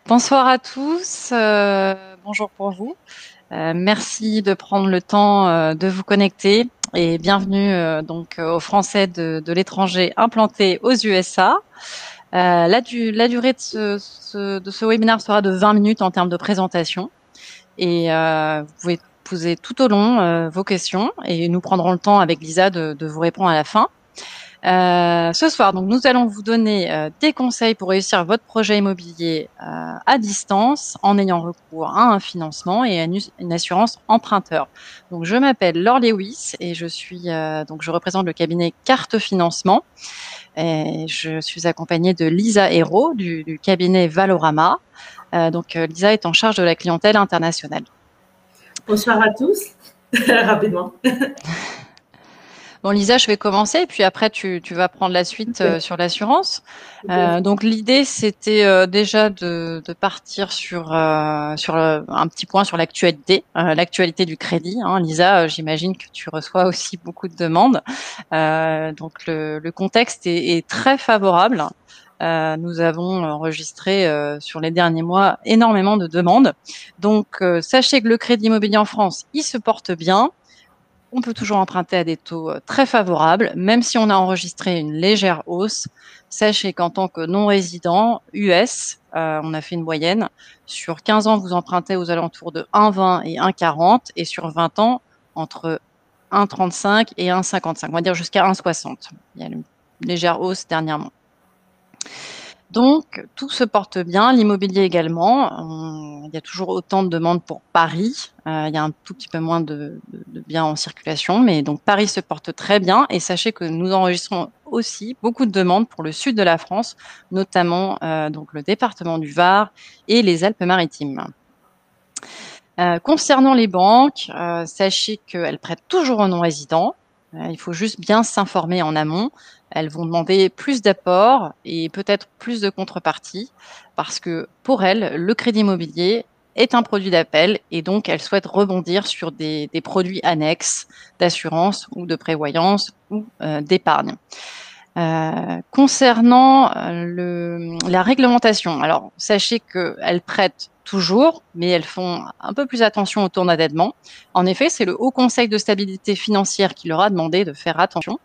Bonsoir à tous, bonjour pour vous. Merci de prendre le temps de vous connecter et bienvenue aux Français de l'étranger implantés aux USA. La durée de ce webinaire sera de 20 minutes en termes de présentation et vous pouvez poser tout au long vos questions et nous prendrons le temps avec Lisa de vous répondre à la fin. Ce soir, donc, nous allons vous donner des conseils pour réussir votre projet immobilier à distance en ayant recours à un financement et à une assurance emprunteur. Donc, je m'appelle Laure Lewis et je représente le cabinet Carte Financement. Et je suis accompagnée de Lisa Hérault du cabinet Valorama. Lisa est en charge de la clientèle internationale. Bonsoir à tous. Rapidement. Bon, Lisa, je vais commencer, puis après, tu vas prendre la suite sur l'assurance. Donc, l'idée, c'était déjà de partir sur un petit point sur l'actualité du crédit. Hein. Lisa, j'imagine que tu reçois aussi beaucoup de demandes. Donc, le contexte est très favorable. Nous avons enregistré sur les derniers mois énormément de demandes. Donc, sachez que le crédit immobilier en France, il se porte bien. On peut toujours emprunter à des taux très favorables, même si on a enregistré une légère hausse. Sachez qu'en tant que non-résident US, on a fait une moyenne. Sur 15 ans, vous empruntez aux alentours de 1,20 et 1,40 et sur 20 ans, entre 1,35 et 1,55. On va dire jusqu'à 1,60. Il y a une légère hausse dernièrement. Donc, tout se porte bien, l'immobilier également. Il y a toujours autant de demandes pour Paris. Il y a un tout petit peu moins de biens en circulation, mais donc Paris se porte très bien. Et sachez que nous enregistrons aussi beaucoup de demandes pour le sud de la France, notamment le département du Var et les Alpes-Maritimes. Concernant les banques, sachez qu'elles prêtent toujours aux non-résidents. Il faut juste bien s'informer en amont. Elles vont demander plus d'apports et peut-être plus de contrepartie parce que pour elles, le crédit immobilier est un produit d'appel et donc elles souhaitent rebondir sur des produits annexes d'assurance ou de prévoyance ou d'épargne. Concernant la réglementation, alors sachez qu'elles prêtent toujours, mais elles font un peu plus attention au taux d'endettement. En effet, c'est le Haut Conseil de stabilité financière qui leur a demandé de faire attention.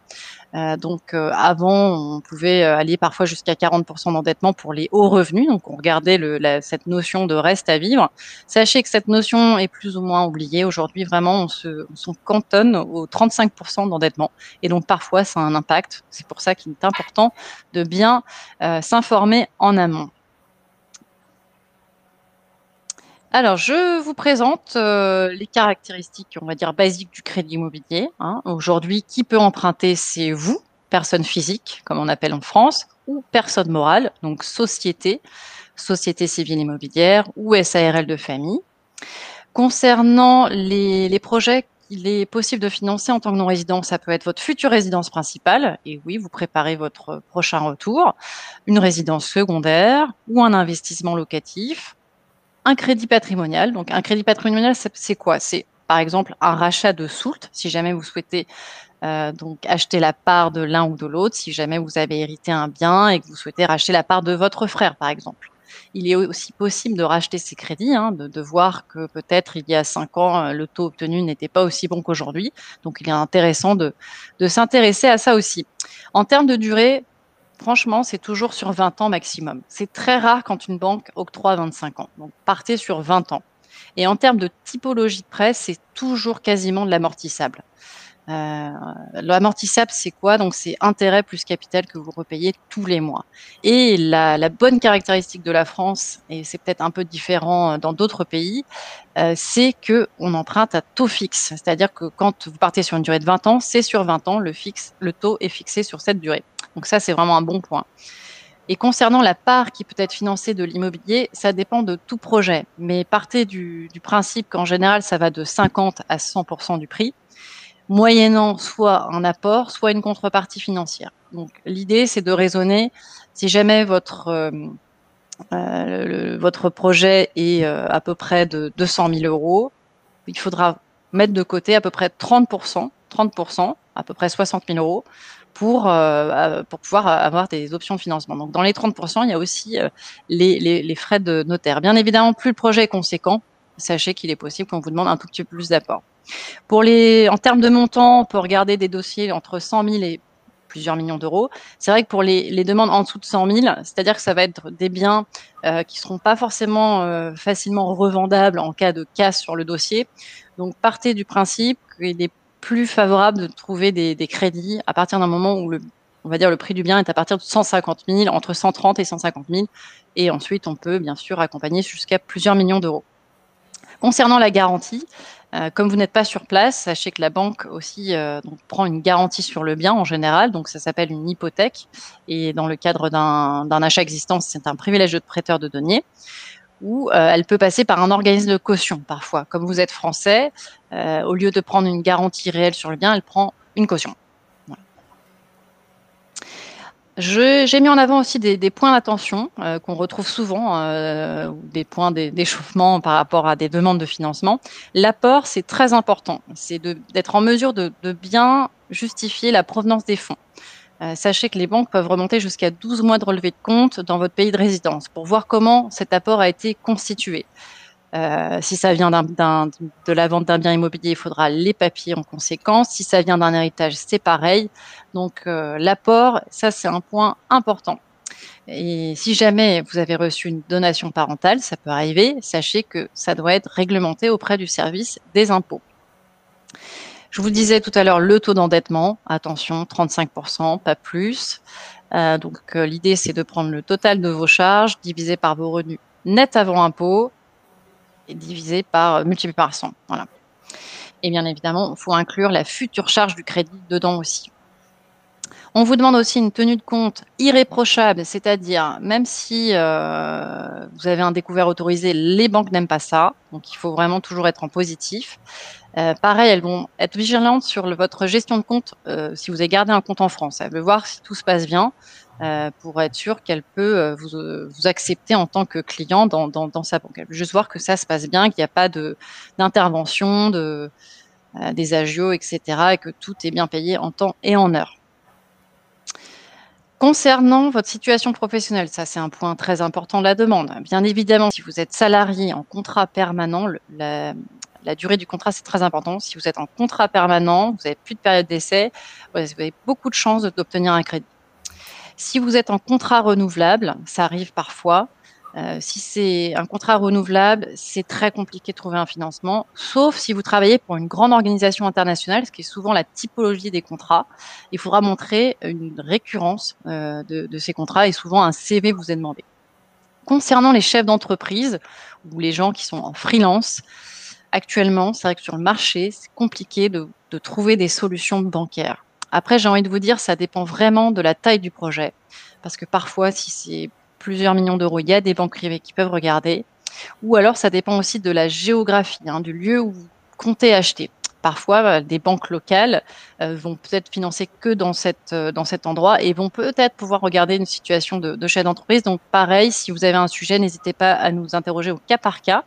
Avant, on pouvait aller parfois jusqu'à 40% d'endettement pour les hauts revenus. Donc, on regardait cette notion de reste à vivre. Sachez que cette notion est plus ou moins oubliée. Aujourd'hui, vraiment, on se cantonne aux 35% d'endettement. Et donc, parfois, ça a un impact. C'est pour ça qu'il est important de bien s'informer en amont. Alors, je vous présente les caractéristiques, on va dire, basiques du crédit immobilier. Hein. Aujourd'hui, qui peut emprunter? C'est vous, personne physique, comme on appelle en France, ou personne morale, donc société civile immobilière ou SARL de famille. Concernant les projets qu'il est possible de financer en tant que non-résident, ça peut être votre future résidence principale, et oui, vous préparez votre prochain retour, une résidence secondaire ou un investissement locatif, un crédit patrimonial. Donc, un crédit patrimonial, c'est quoi? C'est, par exemple, un rachat de soult, si jamais vous souhaitez acheter la part de l'un ou de l'autre, si jamais vous avez hérité un bien et que vous souhaitez racheter la part de votre frère, par exemple. Il est aussi possible de racheter ces crédits, hein, de voir que peut-être il y a 5 ans, le taux obtenu n'était pas aussi bon qu'aujourd'hui. Donc, il est intéressant de s'intéresser à ça aussi. En termes de durée, franchement, c'est toujours sur 20 ans maximum. C'est très rare quand une banque octroie 25 ans. Donc, partez sur 20 ans. Et en termes de typologie de prêt, c'est toujours quasiment de l'amortissable. L'amortissable, c'est quoi? Donc, c'est intérêt plus capital que vous repayez tous les mois. Et la bonne caractéristique de la France, et c'est peut-être un peu différent dans d'autres pays, c'est qu'on emprunte à taux fixe. C'est-à-dire que quand vous partez sur une durée de 20 ans, c'est sur 20 ans, le taux est fixé sur cette durée. Donc ça, c'est vraiment un bon point. Et concernant la part qui peut être financée de l'immobilier, ça dépend de tout projet. Mais partez du principe qu'en général, ça va de 50 à 100% du prix, moyennant soit un apport, soit une contrepartie financière. Donc l'idée, c'est de raisonner, si jamais votre projet est à peu près de 200 000 euros, il faudra mettre de côté à peu près 30%, à peu près 60 000 euros, pour pouvoir avoir des options de financement. Donc, dans les 30%, il y a aussi les frais de notaire. Bien évidemment, plus le projet est conséquent, sachez qu'il est possible qu'on vous demande un tout petit peu plus d'apport. En termes de montant, on peut regarder des dossiers entre 100 000 et plusieurs millions d'euros. C'est vrai que pour les demandes en dessous de 100 000, c'est-à-dire que ça va être des biens qui ne seront pas forcément facilement revendables en cas de casse sur le dossier. Donc, partez du principe qu'il est plus favorable de trouver des crédits à partir d'un moment où on va dire le prix du bien est à partir de 150 000, entre 130 et 150 000. Et ensuite, on peut bien sûr accompagner jusqu'à plusieurs millions d'euros. Concernant la garantie, comme vous n'êtes pas sur place, sachez que la banque aussi donc, prend une garantie sur le bien en général, donc ça s'appelle une hypothèque. Et dans le cadre d'un achat existant, c'est un privilège de prêteur de deniers, ou elle peut passer par un organisme de caution parfois. Comme vous êtes français, au lieu de prendre une garantie réelle sur le bien, elle prend une caution. Voilà. J'ai mis en avant aussi des points d'attention qu'on retrouve souvent, des points d'échauffement par rapport à des demandes de financement. L'apport, c'est très important. C'est d'être en mesure de bien justifier la provenance des fonds. Sachez que les banques peuvent remonter jusqu'à 12 mois de relevé de compte dans votre pays de résidence pour voir comment cet apport a été constitué. Si ça vient de la vente d'un bien immobilier, il faudra les papiers en conséquence. Si ça vient d'un héritage, c'est pareil. Donc, l'apport, ça, c'est un point important. Et si jamais vous avez reçu une donation parentale, ça peut arriver, sachez que ça doit être réglementé auprès du service des impôts. Je vous disais tout à l'heure le taux d'endettement, attention, 35%, pas plus. Donc, l'idée, c'est de prendre le total de vos charges divisé par vos revenus nets avant impôt et multiplié par 100. Voilà. Et bien évidemment, il faut inclure la future charge du crédit dedans aussi. On vous demande aussi une tenue de compte irréprochable, c'est-à-dire même si vous avez un découvert autorisé, les banques n'aiment pas ça, donc il faut vraiment toujours être en positif. Pareil, elles vont être vigilantes sur votre gestion de compte si vous avez gardé un compte en France. Elles veulent voir si tout se passe bien pour être sûre qu'elle peut vous accepter en tant que client dans sa banque. Elle veut juste voir que ça se passe bien, qu'il n'y a pas d'intervention, des agios, etc. et que tout est bien payé en temps et en heure. Concernant votre situation professionnelle, ça c'est un point très important de la demande. Bien évidemment, si vous êtes salarié en contrat permanent, la durée du contrat c'est très important. Si vous êtes en contrat permanent, vous n'avez plus de période d'essai, vous avez beaucoup de chances d'obtenir un crédit. Si vous êtes en contrat renouvelable, ça arrive parfois. Si c'est un contrat renouvelable, c'est très compliqué de trouver un financement, sauf si vous travaillez pour une grande organisation internationale, ce qui est souvent la typologie des contrats. Il faudra montrer une récurrence de ces contrats et souvent un CV vous est demandé. Concernant les chefs d'entreprise ou les gens qui sont en freelance, actuellement, c'est vrai que sur le marché, c'est compliqué de trouver des solutions bancaires. Après, j'ai envie de vous dire, ça dépend vraiment de la taille du projet, parce que parfois, si c'est plusieurs millions d'euros, il y a des banques privées qui peuvent regarder, ou alors ça dépend aussi de la géographie, du lieu où vous comptez acheter. Parfois, des banques locales vont peut-être financer que dans cet endroit et vont peut-être pouvoir regarder une situation de chef d'entreprise. Donc, pareil, si vous avez un sujet, n'hésitez pas à nous interroger au cas par cas.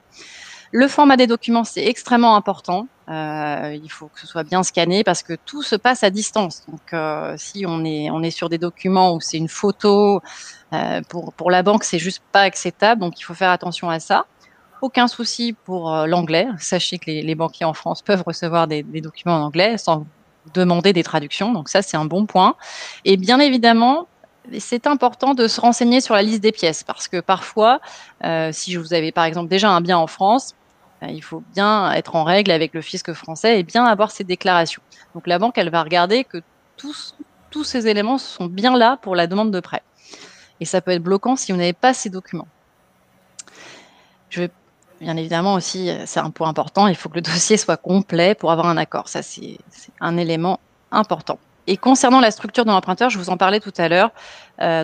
Le format des documents, c'est extrêmement important. Il faut que ce soit bien scanné parce que tout se passe à distance. Donc, si on est sur des documents où c'est une photo, pour la banque, c'est juste pas acceptable. Donc, il faut faire attention à ça. Aucun souci pour l'anglais. Sachez que les banquiers en France peuvent recevoir des documents en anglais sans demander des traductions. Donc, ça, c'est un bon point. Et bien évidemment, c'est important de se renseigner sur la liste des pièces parce que parfois, si vous avez par exemple déjà un bien en France, il faut bien être en règle avec le fisc français et bien avoir ces déclarations. Donc la banque, elle va regarder que tous ces éléments sont bien là pour la demande de prêt. Et ça peut être bloquant si vous n'avez pas ces documents. Bien évidemment aussi, c'est un point important, il faut que le dossier soit complet pour avoir un accord. Ça, c'est un élément important. Et concernant la structure de l'emprunteur, je vous en parlais tout à l'heure.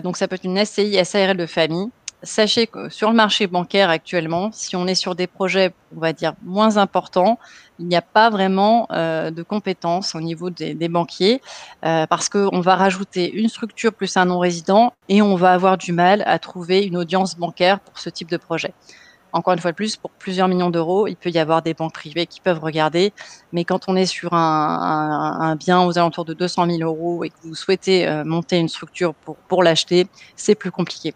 Donc, ça peut être une SCI, SARL de famille. Sachez que sur le marché bancaire actuellement, si on est sur des projets, on va dire, moins importants, il n'y a pas vraiment de compétences au niveau des banquiers parce qu'on va rajouter une structure plus un non-résident et on va avoir du mal à trouver une audience bancaire pour ce type de projet. Encore une fois de plus, pour plusieurs millions d'euros, il peut y avoir des banques privées qui peuvent regarder. Mais quand on est sur un bien aux alentours de 200 000 euros et que vous souhaitez monter une structure pour l'acheter, c'est plus compliqué.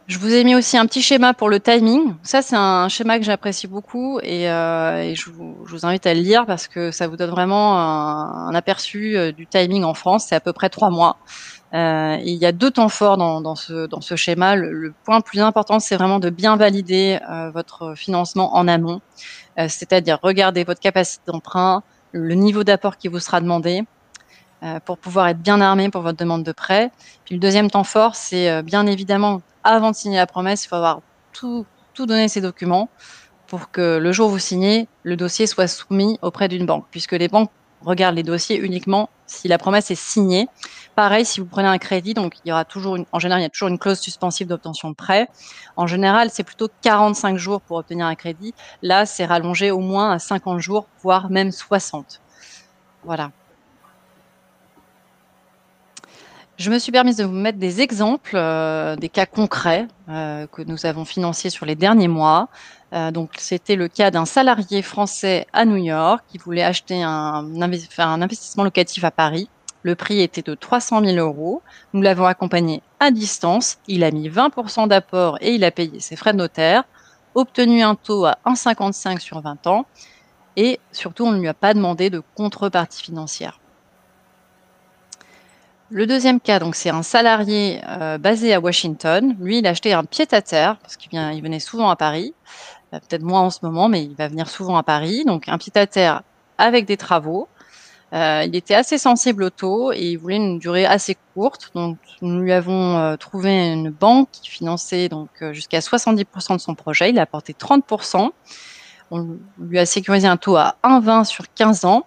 Je vous ai mis aussi un petit schéma pour le timing. Ça, c'est un schéma que j'apprécie beaucoup et je vous invite à le lire parce que ça vous donne vraiment un aperçu du timing en France. C'est à peu près 3 mois. Et il y a 2 temps forts dans ce schéma. Le point plus important, c'est vraiment de bien valider votre financement en amont, c'est-à-dire regarder votre capacité d'emprunt, le niveau d'apport qui vous sera demandé, pour pouvoir être bien armé pour votre demande de prêt. Puis le deuxième temps fort, c'est bien évidemment, avant de signer la promesse, il faut avoir tout donné ces documents pour que le jour où vous signez, le dossier soit soumis auprès d'une banque, puisque les banques regardent les dossiers uniquement si la promesse est signée. Pareil, si vous prenez un crédit, donc il y aura toujours en général, il y a toujours une clause suspensive d'obtention de prêt. En général, c'est plutôt 45 jours pour obtenir un crédit. Là, c'est rallongé au moins à 50 jours, voire même 60. Voilà. Je me suis permise de vous mettre des exemples, des cas concrets que nous avons financés sur les derniers mois. Donc, c'était le cas d'un salarié français à New York qui voulait acheter faire un investissement locatif à Paris. Le prix était de 300 000 euros. Nous l'avons accompagné à distance. Il a mis 20% d'apport et il a payé ses frais de notaire, obtenu un taux à 1,55 sur 20 ans et surtout, on ne lui a pas demandé de contrepartie financière. Le deuxième cas, donc, c'est un salarié basé à Washington. Lui, il a acheté un pied-à-terre parce qu'il venait souvent à Paris, peut-être moins en ce moment, mais il va venir souvent à Paris. Donc, un pied-à-terre avec des travaux. Il était assez sensible au taux et il voulait une durée assez courte. Donc, nous lui avons trouvé une banque qui finançait donc jusqu'à 70% de son projet. Il a apporté 30%. On lui a sécurisé un taux à 1,20 sur 15 ans.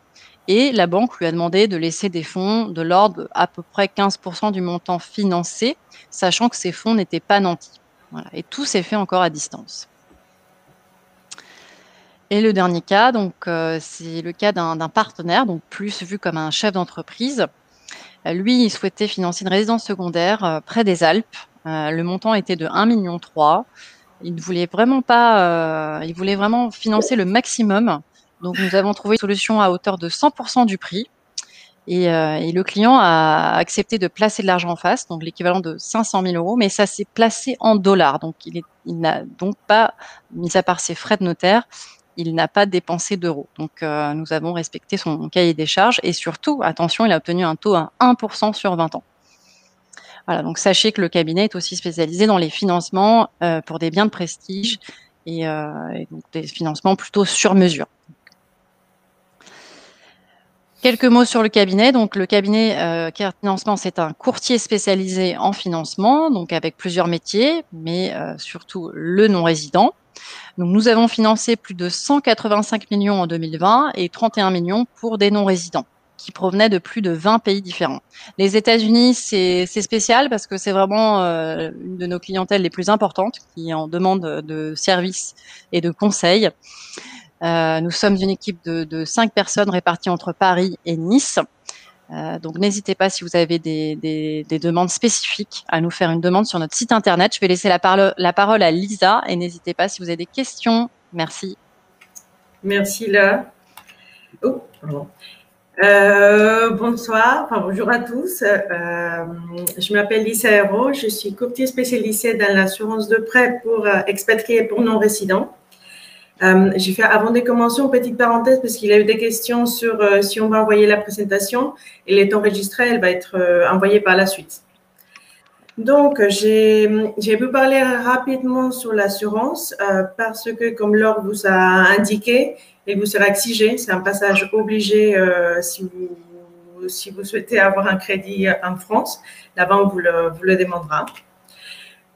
Et la banque lui a demandé de laisser des fonds de l'ordre à peu près 15% du montant financé, sachant que ces fonds n'étaient pas nantis. Voilà. Et tout s'est fait encore à distance. Et le dernier cas, donc, c'est le cas d'un partenaire, donc plus vu comme un chef d'entreprise. Lui, il souhaitait financer une résidence secondaire près des Alpes. Le montant était de 1,3 million. Il voulait vraiment financer le maximum. Donc, nous avons trouvé une solution à hauteur de 100% du prix. Et le client a accepté de placer de l'argent en face, donc l'équivalent de 500 000 euros, mais ça s'est placé en dollars. Donc, il n'a donc pas, mis à part ses frais de notaire, il n'a pas dépensé d'euros. Donc, nous avons respecté son cahier des charges et surtout, attention, il a obtenu un taux à 1% sur 20 ans. Voilà, donc sachez que le cabinet est aussi spécialisé dans les financements pour des biens de prestige et donc des financements plutôt sur mesure. Quelques mots sur le cabinet. Donc, le cabinet Care Financement, c'est un courtier spécialisé en financement, donc avec plusieurs métiers, mais surtout le non-résident. Donc, nous avons financé plus de 185 millions en 2020 et 31 millions pour des non-résidents qui provenaient de plus de 20 pays différents. Les États-Unis, c'est spécial parce que c'est vraiment une de nos clientèles les plus importantes qui en demande de services et de conseils. Nous sommes une équipe de 5 personnes réparties entre Paris et Nice. Donc, n'hésitez pas si vous avez des demandes spécifiques à nous faire une demande sur notre site internet. Je vais laisser la parole à Lisa et n'hésitez pas si vous avez des questions. Merci. Merci, Laure. Oh, pardon. Bonsoir, bonjour à tous. Je m'appelle Lisa Hérault, je suis courtier spécialisée dans l'assurance de prêt pour expatriés et pour non-résidents. J'ai fait, avant de commencer, une petite parenthèse parce qu'il y a eu des questions sur si on va envoyer la présentation. Elle est enregistrée, elle va être envoyée par la suite. Donc, j'ai pu parler rapidement sur l'assurance parce que, comme Laure vous a indiqué, il vous sera exigé, c'est un passage obligé si vous souhaitez avoir un crédit en France. La banque vous le demandera.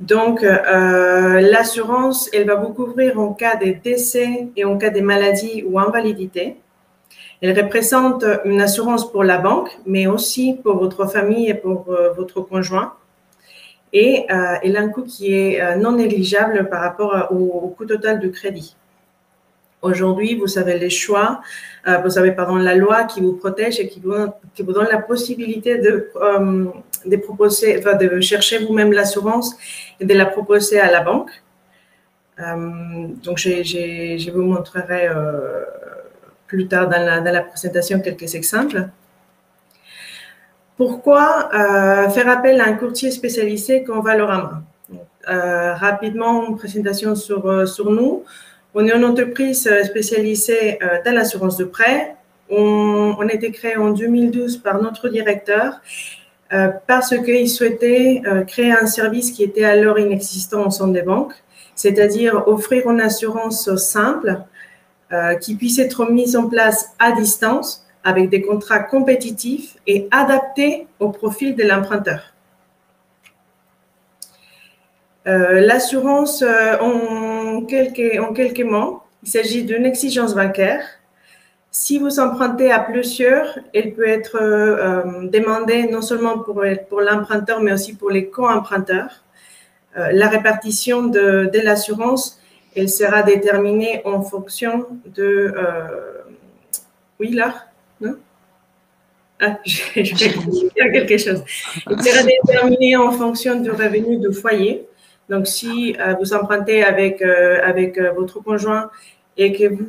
Donc, l'assurance, elle va vous couvrir en cas de décès et en cas de maladie ou invalidité. Elle représente une assurance pour la banque, mais aussi pour votre famille et pour votre conjoint. Et elle a un coût qui est non négligeable par rapport au coût total du crédit. Aujourd'hui, vous avez les choix, vous avez la loi qui vous protège et qui vous donne la possibilité de proposer, enfin, de chercher vous-même l'assurance et de la proposer à la banque. Donc, je vous montrerai plus tard dans la présentation quelques exemples. Pourquoi faire appel à un courtier spécialisé comme Valorama? Rapidement, une présentation sur nous. On est une entreprise spécialisée dans l'assurance de prêt. On a été créé en 2012 par notre directeur parce qu'il souhaitait créer un service qui était alors inexistant au sein des banques, c'est-à-dire offrir une assurance simple qui puisse être mise en place à distance avec des contrats compétitifs et adaptés au profil de l'emprunteur. L'assurance, en quelques mots, il s'agit d'une exigence bancaire. Si vous empruntez à plusieurs, elle peut être demandée non seulement pour l'emprunteur, mais aussi pour les co-emprunteurs. La répartition de l'assurance, elle sera déterminée en fonction de... oui, là, non? Ah, je vais dire quelque chose. Elle sera déterminée en fonction du revenu du foyer. Donc, si vous empruntez avec votre conjoint et que vous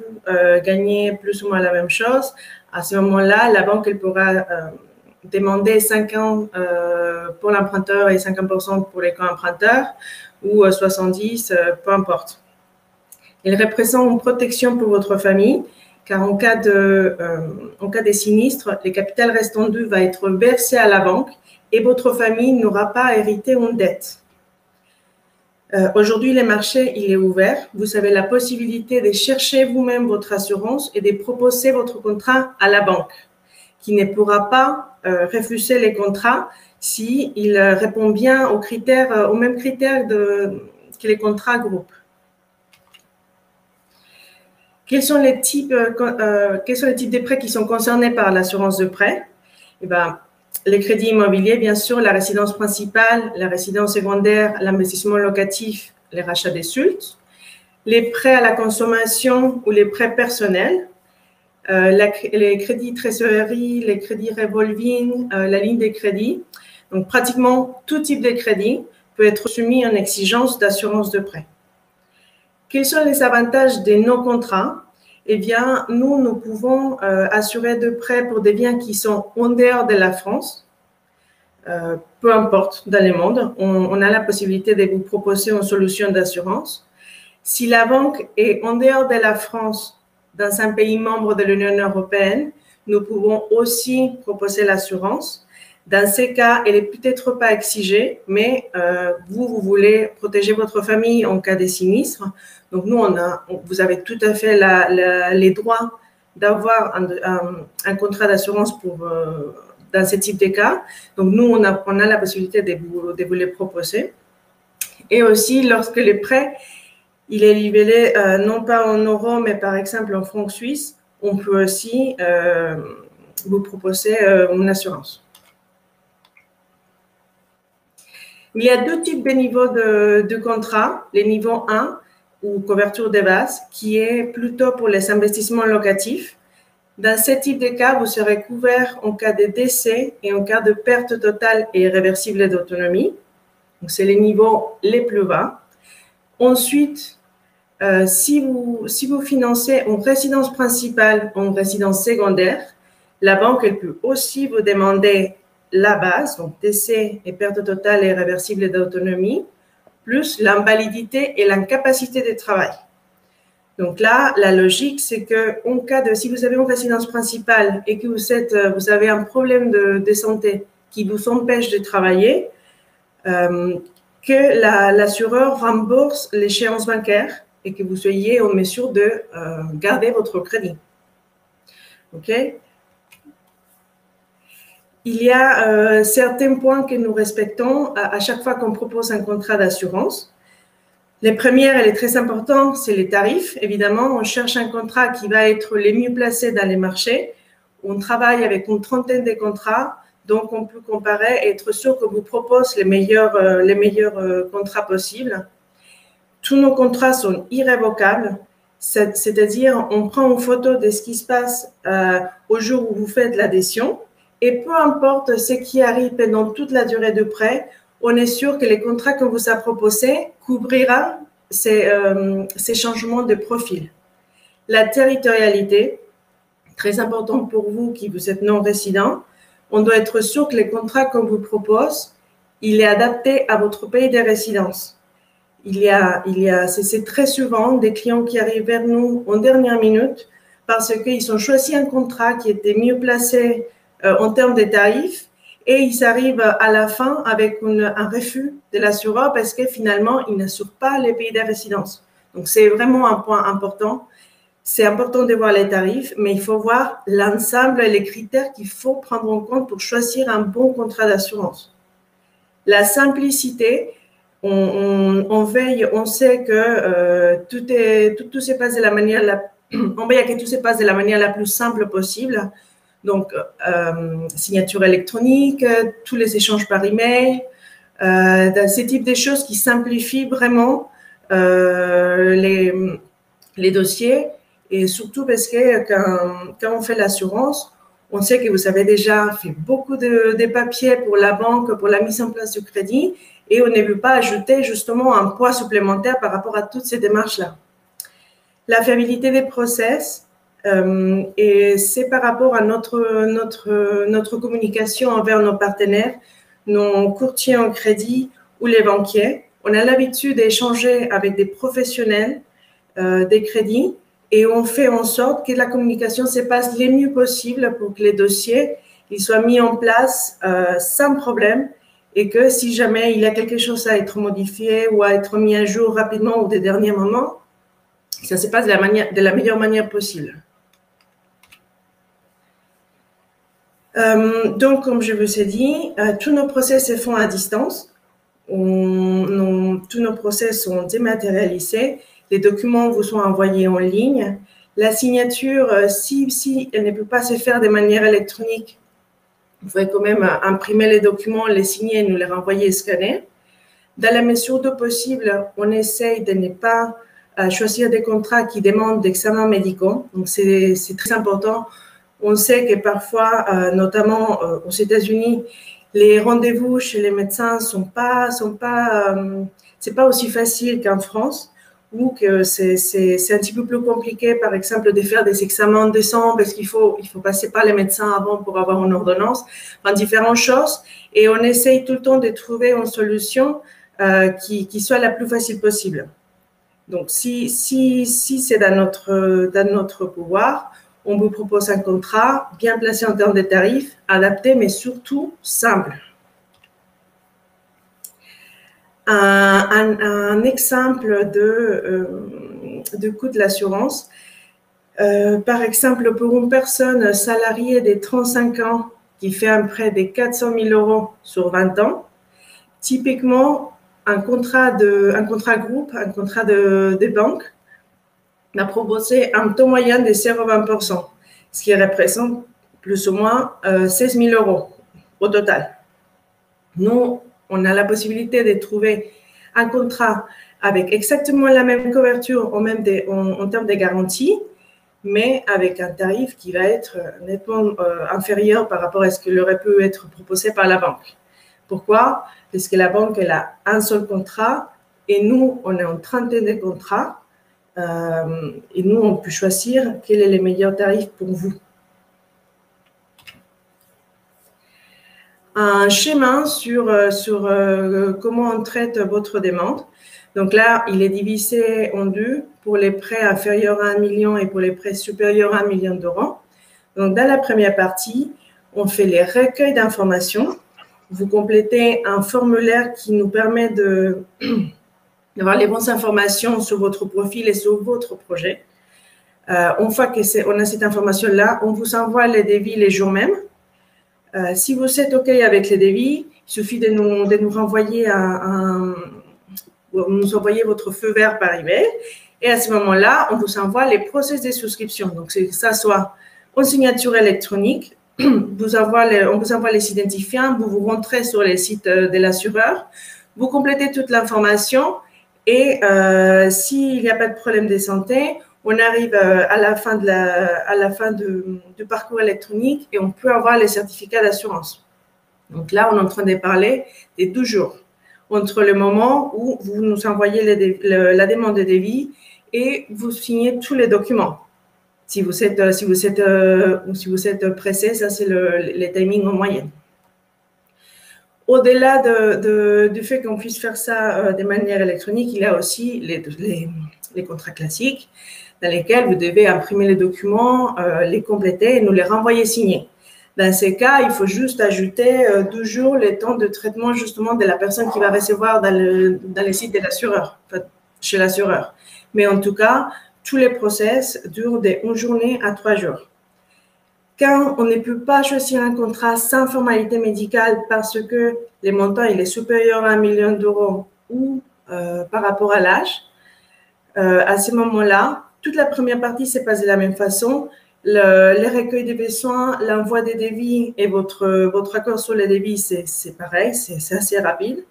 gagnez plus ou moins la même chose, à ce moment-là, la banque elle pourra demander 50 pour l'emprunteur et 50% pour les co-emprunteurs ou 70, peu importe. Elle représente une protection pour votre famille, car en cas de sinistre, le capital restant dû va être versé à la banque et votre famille n'aura pas à hériter une dette. Aujourd'hui, le marché il est ouvert. Vous avez la possibilité de chercher vous-même votre assurance et de proposer votre contrat à la banque, qui ne pourra pas refuser les contrats s'il répond bien aux mêmes critères que les contrats groupes. Quels sont les types de prêts qui sont concernés par l'assurance de prêt? Eh bien, les crédits immobiliers, bien sûr, la résidence principale, la résidence secondaire, l'investissement locatif, les rachats des SULT, les prêts à la consommation ou les prêts personnels, les crédits trésorerie, les crédits revolving, la ligne de crédit. Donc, pratiquement tout type de crédit peut être soumis à une exigence d'assurance de prêt. Quels sont les avantages de nos contrats? Eh bien, nous pouvons assurer de prêts pour des biens qui sont en dehors de la France, peu importe dans le monde. On a la possibilité de vous proposer une solution d'assurance. Si la banque est en dehors de la France, dans un pays membre de l'Union européenne, nous pouvons aussi proposer l'assurance. Dans ces cas, elle n'est peut-être pas exigée, mais vous voulez protéger votre famille en cas de sinistre. Donc, nous, vous avez tout à fait les droits d'avoir un contrat d'assurance dans ce type de cas. Donc, nous, on a la possibilité de vous les proposer. Et aussi, lorsque le prêt il est libellé non pas en euros, mais par exemple en francs suisses, on peut aussi vous proposer une assurance. Il y a deux types de niveaux de contrat. Le niveau 1, ou couverture de base, qui est plutôt pour les investissements locatifs. Dans ce type de cas, vous serez couvert en cas de décès et en cas de perte totale et irréversible d'autonomie. Donc, c'est les niveaux les plus bas. Ensuite, si vous financez en résidence principale ou en résidence secondaire, la banque elle peut aussi vous demander la base, donc décès et perte totale et irréversible d'autonomie, plus l'invalidité et l'incapacité de travail. Donc là, la logique, c'est que en cas si vous avez une résidence principale et que vous avez un problème de santé qui vous empêche de travailler, que l'assureur rembourse l'échéance bancaire et que vous soyez en mesure de garder votre crédit. OK? Il y a certains points que nous respectons à chaque fois qu'on propose un contrat d'assurance. Les premières, elle est très importante, c'est les tarifs. Évidemment, on cherche un contrat qui va être le mieux placé dans les marchés. On travaille avec une trentaine de contrats, donc on peut comparer et être sûr qu'on vous propose les meilleurs contrats possibles. Tous nos contrats sont irrévocables C'est-à-dire, on prend une photo de ce qui se passe au jour où vous faites l'adhésion et peu importe ce qui arrive pendant toute la durée de prêt, on est sûr que les contrats qu'on vous a proposés couvrira ces changements de profil. La territorialité, très important pour vous qui vous êtes non-résident, on doit être sûr que les contrats qu'on vous propose, il est adapté à votre pays de résidence. C'est très souvent des clients qui arrivent vers nous en dernière minute parce qu'ils ont choisi un contrat qui était mieux placé en termes de tarifs et ils arrivent à la fin avec un refus de l'assureur parce que finalement, ils n'assurent pas les pays de résidence. Donc, c'est vraiment un point important. C'est important de voir les tarifs, mais il faut voir l'ensemble et les critères qu'il faut prendre en compte pour choisir un bon contrat d'assurance. La simplicité, on veille, on sait que tout se passe de la manière on veille à que tout se passe de la manière la plus simple possible. Donc, signature électronique, tous les échanges par email, ce type de choses qui simplifient vraiment les dossiers. Et surtout parce que quand on fait l'assurance, on sait que vous avez déjà fait beaucoup de papiers pour la banque, pour la mise en place du crédit, et on ne veut pas ajouter justement un poids supplémentaire par rapport à toutes ces démarches-là. La fiabilité des process, et c'est par rapport à notre communication envers nos partenaires, nos courtiers en crédit ou les banquiers. On a l'habitude d'échanger avec des professionnels des crédits et on fait en sorte que la communication se passe le mieux possible pour que les dossiers ils soient mis en place sans problème et que si jamais il y a quelque chose à être modifié ou à être mis à jour rapidement ou des derniers moments, ça se passe de la meilleure manière possible. Donc, comme je vous ai dit, tous nos process se font à distance. Tous nos process sont dématérialisés. Les documents vous sont envoyés en ligne. La signature, si elle ne peut pas se faire de manière électronique, vous pouvez quand même imprimer les documents, les signer, nous les renvoyer scannés. Dans la mesure du possible, on essaye de ne pas choisir des contrats qui demandent d'examens médicaux. Donc, c'est très important. On sait que parfois, notamment aux États-Unis, les rendez-vous chez les médecins c'est pas aussi facile qu'en France, ou que c'est un petit peu plus compliqué, par exemple, de faire des examens de sang parce qu'il faut passer par les médecins avant pour avoir une ordonnance, enfin, différentes choses. Et on essaye tout le temps de trouver une solution qui soit la plus facile possible. Donc, si c'est dans notre pouvoir, on vous propose un contrat bien placé en termes de tarifs, adapté, mais surtout simple. Un exemple de coût de l'assurance. Par exemple, pour une personne salariée de 35 ans qui fait un prêt de 400 000 € sur 20 ans, typiquement, un contrat groupe, un contrat de banque, a proposé un taux moyen de 0,20%, ce qui représente plus ou moins 16 000 € au total. Nous, on a la possibilité de trouver un contrat avec exactement la même couverture en termes de garantie, mais avec un tarif qui va être nettement inférieur par rapport à ce qui aurait pu être proposé par la banque. Pourquoi? Parce que la banque, elle a un seul contrat et nous, on est en trentaine de contrats et nous, on peut choisir quel est le meilleur tarif pour vous. Un schéma sur comment on traite votre demande. Donc là, il est divisé en deux pour les prêts inférieurs à 1 million et pour les prêts supérieurs à 1 million d'euros. Donc, dans la première partie, on fait les recueils d'informations. Vous complétez un formulaire qui nous permet d'avoir les bonnes informations sur votre profil et sur votre projet. Une fois qu'on a cette information-là, on vous envoie les devis les jours même. Si vous êtes OK avec les devis, il suffit de nous renvoyer nous envoyer votre feu vert par email. Et à ce moment-là, on vous envoie les process de souscription. Donc, que ça soit en signature électronique, on vous envoie les identifiants, vous rentrez sur les sites de l'assureur, vous complétez toute l'information et s'il n'y a pas de problème de santé, on arrive à la fin, du parcours électronique et on peut avoir les certificats d'assurance. Donc là, on est en train de parler des 12 jours entre le moment où vous nous envoyez la demande de devis et vous signez tous les documents. Si vous êtes pressé, ça c'est les timings en moyenne. Au-delà du fait qu'on puisse faire ça de manière électronique, il y a aussi les contrats classiques dans lesquels vous devez imprimer les documents, les compléter et nous les renvoyer signés. Dans ces cas, il faut juste ajouter 12 jours le temps de traitement justement de la personne qui va recevoir dans le site de l'assureur, chez l'assureur. Mais en tout cas, tous les process durent de 1 journée à 3 jours. Quand on ne peut pas choisir un contrat sans formalité médicale parce que le montant il est supérieur à 1 million d'euros ou par rapport à l'âge, à ce moment-là, toute la première partie se passe de la même façon. Le recueil des besoins, l'envoi des devis et votre accord sur les devis, c'est pareil, c'est assez rapide.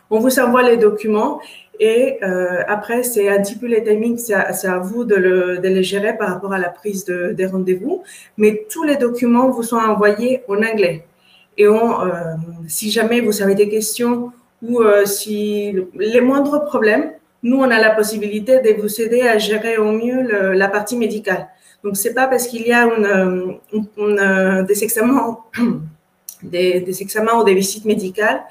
On vous envoie les documents et après, c'est un petit peu les timings, c'est à vous de les gérer par rapport à la prise des rendez-vous. Mais tous les documents vous sont envoyés en anglais. Et si jamais vous avez des questions ou si les moindres problèmes, nous, on a la possibilité de vous aider à gérer au mieux la partie médicale. Donc, c'est pas parce qu'il y a des examens, des examens ou des visites médicales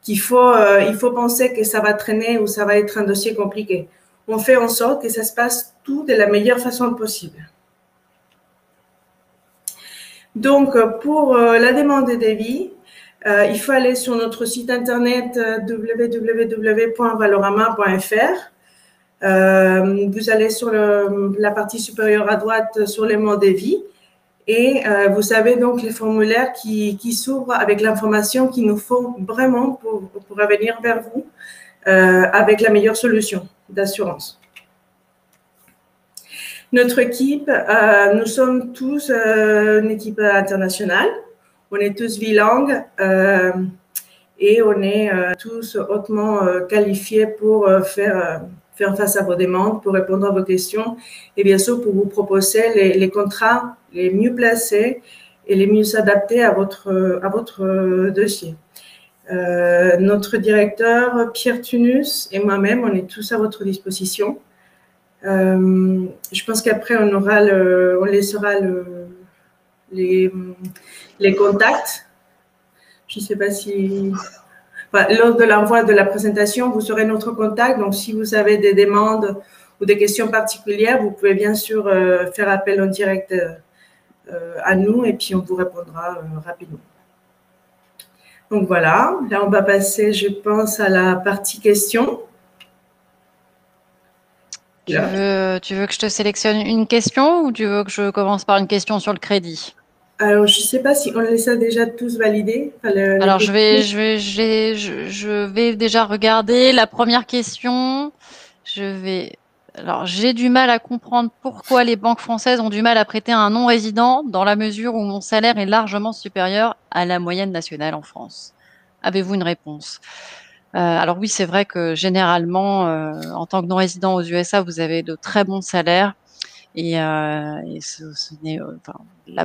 qu'il il faut penser que ça va traîner ou ça va être un dossier compliqué. On fait en sorte que ça se passe tout de la meilleure façon possible. Donc, pour la demande de devis, il faut aller sur notre site internet www.valorama.fr. Vous allez sur la partie supérieure à droite sur les mots devis et vous avez donc les formulaires qui s'ouvrent avec l'information qu'il nous faut vraiment pour revenir vers vous avec la meilleure solution d'assurance. Notre équipe, nous sommes tous une équipe internationale. On est tous bilingues et on est tous hautement qualifiés pour faire face à vos demandes, pour répondre à vos questions et bien sûr pour vous proposer les contrats les mieux placés et les mieux adaptés à votre dossier. Notre directeur Pierre Tunus et moi-même, on est tous à votre disposition. Je pense qu'après on laissera les contacts. Je ne sais pas si... Enfin, lors de l'envoi de la présentation, vous aurez notre contact. Donc, si vous avez des demandes ou des questions particulières, vous pouvez bien sûr faire appel en direct à nous et puis on vous répondra rapidement. Donc, voilà. Là, on va passer, je pense, à la partie questions. Tu veux que je te sélectionne une question ou tu veux que je commence par une question sur le crédit? Alors, je ne sais pas si on les a déjà tous validés. Alors, je vais déjà regarder la première question. Alors, j'ai du mal à comprendre pourquoi les banques françaises ont du mal à prêter à un non-résident dans la mesure où mon salaire est largement supérieur à la moyenne nationale en France. Avez-vous une réponse? Alors oui, c'est vrai que généralement, en tant que non-résident aux USA, vous avez de très bons salaires et la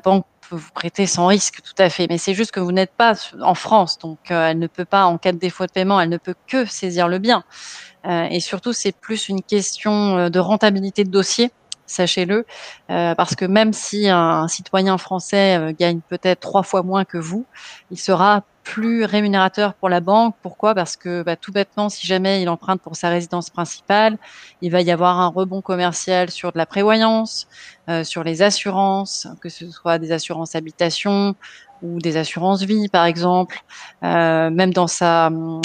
banque peut vous prêter sans risque, tout à fait. Mais c'est juste que vous n'êtes pas en France, donc elle ne peut pas, en cas de défaut de paiement, elle ne peut que saisir le bien. Et surtout, c'est plus une question de rentabilité de dossier, sachez-le, parce que même si un citoyen français gagne peut-être 3 fois moins que vous, il sera plus rémunérateur pour la banque. Pourquoi? Parce que tout bêtement, si jamais il emprunte pour sa résidence principale, il va y avoir un rebond commercial sur de la prévoyance, sur les assurances, que ce soit des assurances habitation ou des assurances vie, par exemple. Même dans son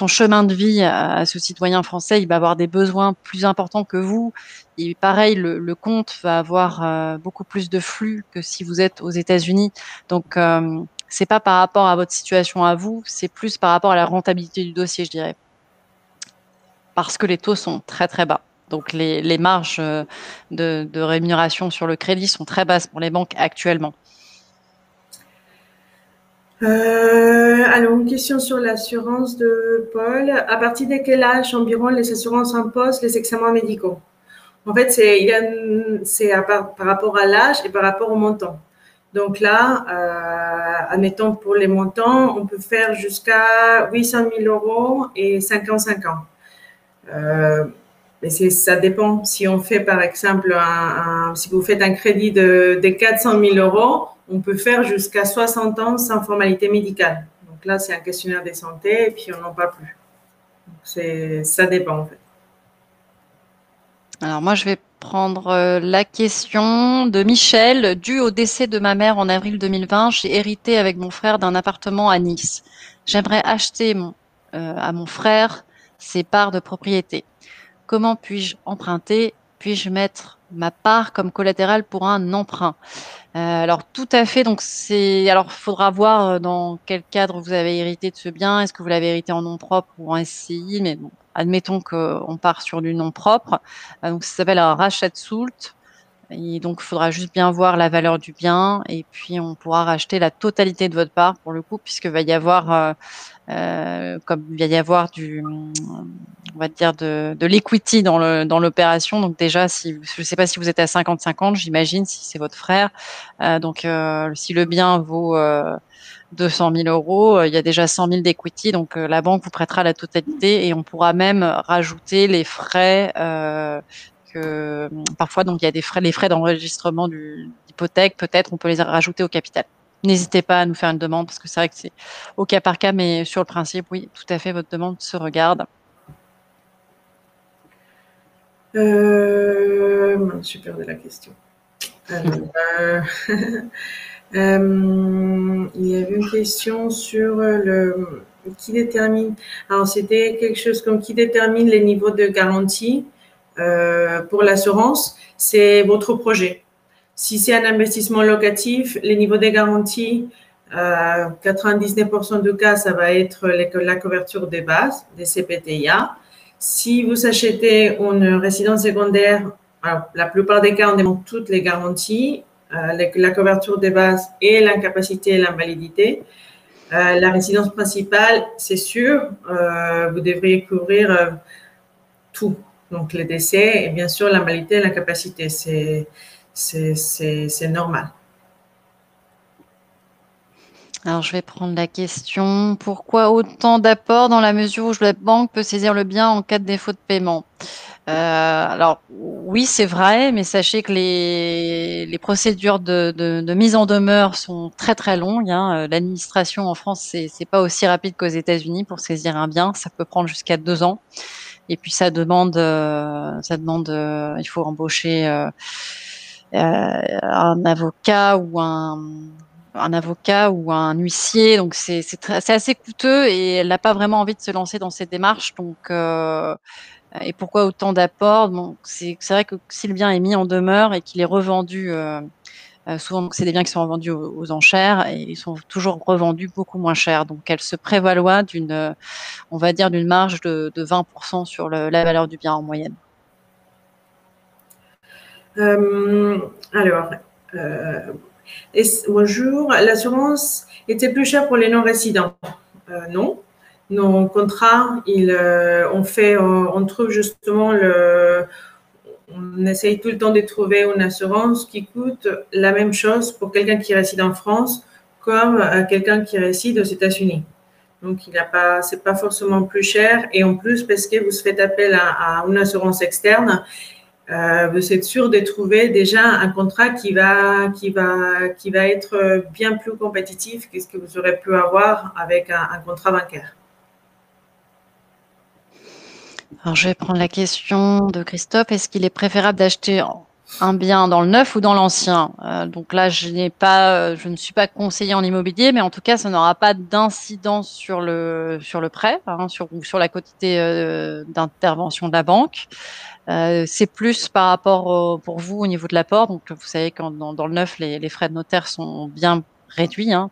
chemin de vie à ce citoyen français, il va avoir des besoins plus importants que vous. Et pareil, le compte va avoir beaucoup plus de flux que si vous êtes aux États-Unis. Donc, c'est pas par rapport à votre situation à vous, c'est plus par rapport à la rentabilité du dossier, je dirais. Parce que les taux sont très très bas. Donc, les marges de rémunération sur le crédit sont très basses pour les banques actuellement. Alors, une question sur l'assurance de Paul. À partir de quel âge environ les assurances imposent les examens médicaux? En fait, c'est par rapport à l'âge et par rapport au montant. Donc là, admettons pour les montants, on peut faire jusqu'à 800 000 euros et 55 ans. Mais ça dépend. Si on fait, par exemple, si vous faites un crédit de 400 000 euros, on peut faire jusqu'à 60 ans sans formalité médicale. Donc là, c'est un questionnaire de santé et puis on n'en parle plus. Donc ça dépend, en fait. Alors moi, je vais prendre la question de Michel. Dû au décès de ma mère en avril 2020, j'ai hérité avec mon frère d'un appartement à Nice. J'aimerais acheter à mon frère ses parts de propriété. Comment puis-je emprunter? Puis-je mettre ma part comme collatéral pour un emprunt? Alors tout à fait. Donc alors faudra voir dans quel cadre vous avez hérité de ce bien. Est-ce que vous l'avez hérité en nom propre ou en SCI? Mais bon, admettons qu'on part sur du nom propre. Donc ça s'appelle un rachat de soult. Et donc, il faudra juste bien voir la valeur du bien et puis on pourra racheter la totalité de votre part pour le coup, puisque va y avoir, comme il va y avoir on va dire de l'equity dans l'opération. Donc déjà, je ne sais pas si vous êtes à 50-50, j'imagine, si c'est votre frère. Donc, si le bien vaut 200 000 euros, il y a déjà 100 000 d'equity. Donc, la banque vous prêtera la totalité et on pourra même rajouter les frais parfois, donc il y a les frais d'enregistrement d'hypothèque, peut-être on peut les rajouter au capital. N'hésitez pas à nous faire une demande parce que c'est vrai que c'est au cas par cas, mais sur le principe, oui, tout à fait, votre demande se regarde. J'ai perdu la question. Alors, il y avait une question sur qui détermine. Alors, c'était quelque chose comme qui détermine les niveaux de garantie pour l'assurance. C'est votre projet. Si c'est un investissement locatif, les niveaux de garantie, 99% du cas, ça va être la couverture des bases, des CPTIA. Si vous achetez une résidence secondaire, alors, la plupart des cas, on demande toutes les garanties, la couverture des bases et l'incapacité et l'invalidité. La résidence principale, c'est sûr, vous devriez couvrir tout. Donc, les décès et bien sûr l'invalidité et l'incapacité, c'est normal. Alors, je vais prendre la question. Pourquoi autant d'apports dans la mesure où la banque peut saisir le bien en cas de défaut de paiement? Alors, oui, c'est vrai, mais sachez que les procédures de mise en demeure sont très, très longues, hein. L'administration en France, c'est pas aussi rapide qu'aux États-Unis pour saisir un bien. Ça peut prendre jusqu'à 2 ans. Et puis, il faut embaucher un avocat ou un huissier. Donc, c'est assez coûteux et elle n'a pas vraiment envie de se lancer dans cette démarche. Donc, et pourquoi autant d'apports? Bon, c'est vrai que si le bien est mis en demeure et qu'il est revendu, souvent c'est des biens qui sont revendus aux enchères et ils sont toujours revendus beaucoup moins cher. Donc, elle se prévaloir on va dire, d'une marge de 20% sur la valeur du bien en moyenne. Alors, bonjour, l'assurance était plus chère pour les non-résidents? Non. Nos contrats, on trouve justement on essaye tout le temps de trouver une assurance qui coûte la même chose pour quelqu'un qui réside en France comme quelqu'un qui réside aux États-Unis. Donc, c'est pas forcément plus cher. Et en plus, parce que vous faites appel à une assurance externe, vous êtes sûr de trouver déjà un contrat qui va être bien plus compétitif que ce que vous aurez pu avoir avec un contrat bancaire. Alors, je vais prendre la question de Christophe. Est-ce qu'il est préférable d'acheter un bien dans le neuf ou dans l'ancien? Donc là, je ne suis pas conseiller en immobilier, mais en tout cas, ça n'aura pas d'incidence sur le prêt, hein, sur la quotité d'intervention de la banque. C'est plus par rapport pour vous au niveau de l'apport. Donc, vous savez que dans le neuf, les frais de notaire sont bien réduits, hein.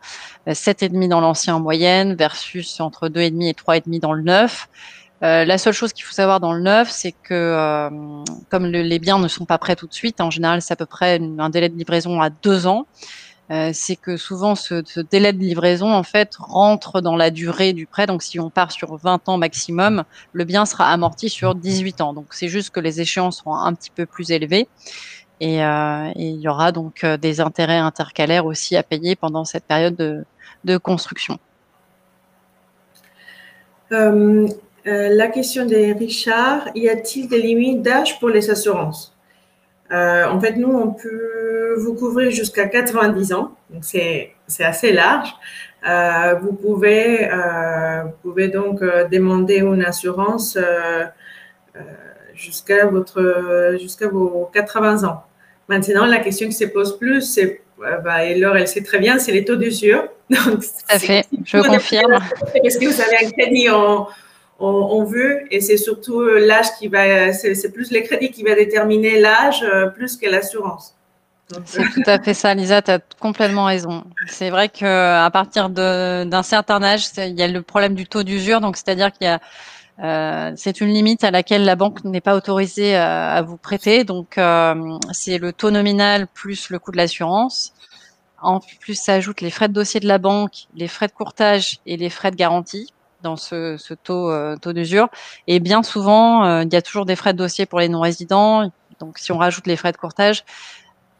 7,5 dans l'ancien en moyenne versus entre 2,5 et 3,5 dans le neuf. La seule chose qu'il faut savoir dans le neuf, c'est que comme les biens ne sont pas prêts tout de suite, en général, c'est à peu près un délai de livraison à 2 ans. c'est que souvent ce délai de livraison en fait rentre dans la durée du prêt. Donc si on part sur 20 ans maximum, le bien sera amorti sur 18 ans. Donc c'est juste que les échéances seront un petit peu plus élevées et il y aura donc des intérêts intercalaires aussi à payer pendant cette période de construction. La question de Richard, y a-t-il des limites d'âge pour les assurances? En fait, nous, on peut vous couvrir jusqu'à 90 ans, donc c'est assez large. Vous pouvez donc demander une assurance jusqu'à vos 80 ans. Maintenant, la question qui se pose plus, c'est, et Laure, elle sait très bien, c'est les taux d'usure. Donc, tout à fait, je confirme. Est-ce que vous avez un crédit on veut, et c'est surtout l'âge qui va, c'est plus les crédits qui va déterminer l'âge plus que l'assurance. C'est tout à fait ça, Lisa, tu as complètement raison. C'est vrai qu'à partir d'un certain âge, il y a le problème du taux d'usure, donc c'est-à-dire qu'il y a c'est une limite à laquelle la banque n'est pas autorisée à vous prêter. Donc, c'est le taux nominal plus le coût de l'assurance. En plus, s'ajoutent les frais de dossier de la banque, les frais de courtage et les frais de garantie dans ce taux d'usure. Et bien souvent, il y a toujours des frais de dossier pour les non-résidents. Donc, si on rajoute les frais de courtage,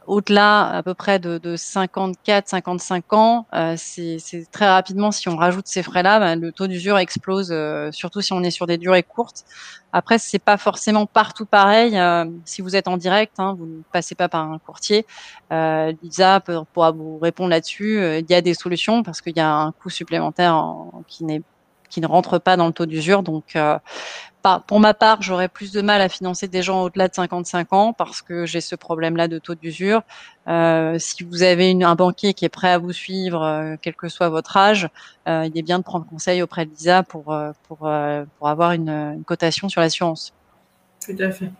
au-delà à peu près de 54, 55 ans, c'est très rapidement, si on rajoute ces frais-là, le taux d'usure explose, surtout si on est sur des durées courtes. Après, c'est pas forcément partout pareil. Si vous êtes en direct, vous ne passez pas par un courtier. Lisa pourra vous répondre là-dessus. Il y a des solutions parce qu'il y a un coût supplémentaire qui ne rentre pas dans le taux d'usure. Donc, pour ma part, j'aurais plus de mal à financer des gens au-delà de 55 ans parce que j'ai ce problème-là de taux d'usure. Si vous avez un banquier qui est prêt à vous suivre, quel que soit votre âge, il est bien de prendre conseil auprès de Lisa pour avoir une cotation sur l'assurance. Tout à fait.